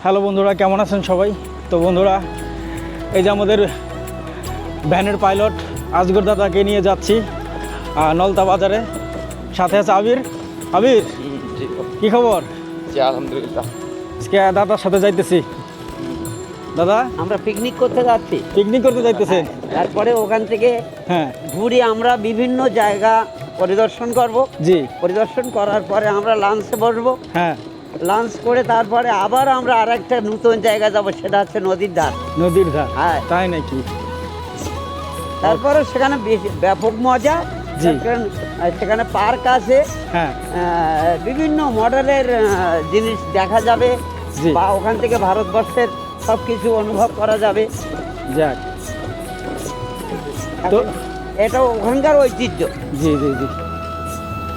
Hello বন্ধুরা, কেমন আছেন সবাই? তো বন্ধুরা, এই যে আমাদের ভ্যানের পাইলট আজগর দাদাকে নিয়ে যাচ্ছি নলতা বাজারে। সাথে আছে আবির। আবির, কি খবর? আলহামদুলিল্লাহ। আজকে দাদার সাথে যাইতেছি। দাদা, আমরা পিকনিক করতে যাচ্ছি। পিকনিক করতে যাইতেছেন? তারপরে ওখান থেকে হ্যাঁ, ঘুরে আমরা বিভিন্ন জায়গা পরিদর্শন করব। জি। পরিদর্শন করার পরে আমরা লাঞ্চে বসবো। হ্যাঁ, লাঞ্চ করে তারপরে আবার আমরা আর একটা নতুন জায়গা যাব, সেটা হচ্ছে নদীর ধার। নদীর ধার? হ্যাঁ। তাই নাকি? তারপরে সেখানে ব্যাপক মজা। জি। সেখানে পার্ক আছে, হ্যাঁ, বিভিন্ন মডেলের জিনিস দেখা যাবে, জি। বা ওখান থেকে ভারতবর্ষের সব কিছু অনুভব করা যাবে। যাক। তো এটা ওখানকার ঐতিহ্য। জি জি জি।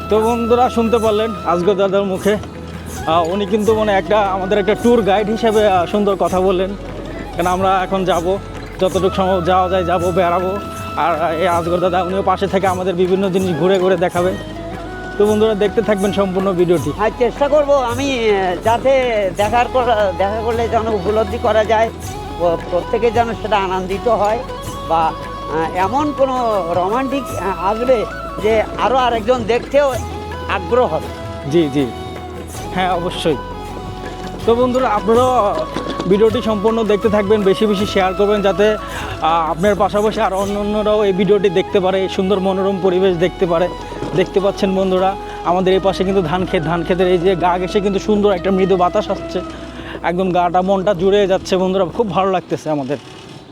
তো বন্ধুরা, শুনতে পারলেন আজগর দাদার মুখে। উনি কিন্তু আমাদের একটা ট্যুর গাইড হিসেবে সুন্দর কথা বললেন। কেন আমরা এখন যাব, যতটুকু সম্ভব যাওয়া যায় যাব, বেড়াবো। আর এই আজগর দাদা উনিও পাশে থেকে আমাদের বিভিন্ন জিনিস ঘুরে ঘুরে দেখাবে। তো বন্ধুরা, দেখতে থাকবেন সম্পূর্ণ ভিডিওটি। হ্যাঁ, চেষ্টা করব আমি যাতে দেখা করলে যেন উপলব্ধি করা যায়, প্রত্যেকে যেন সেটা আনন্দিত হয়, বা এমন কোনো রোমান্টিক আসবে যে আরও আরেকজন দেখতেও আগ্রহ হবে। জি জি, হ্যাঁ অবশ্যই। তো বন্ধুরা, আপনারাও ভিডিওটি সম্পূর্ণ দেখতে থাকবেন, বেশি বেশি শেয়ার করবেন, যাতে আপনার পাশাপাশি আর অন্যরাও এই ভিডিওটি দেখতে পারে, এই সুন্দর মনোরম পরিবেশ দেখতে পারে। দেখতে পাচ্ছেন বন্ধুরা, আমাদের এই পাশে কিন্তু ধান ক্ষেতের এই যে গা ঘেঁষে কিন্তু সুন্দর একটা মৃদু বাতাস আসছে, একদম গাটা মনটা জুড়ে যাচ্ছে বন্ধুরা, খুব ভালো লাগতেছে আমাদের।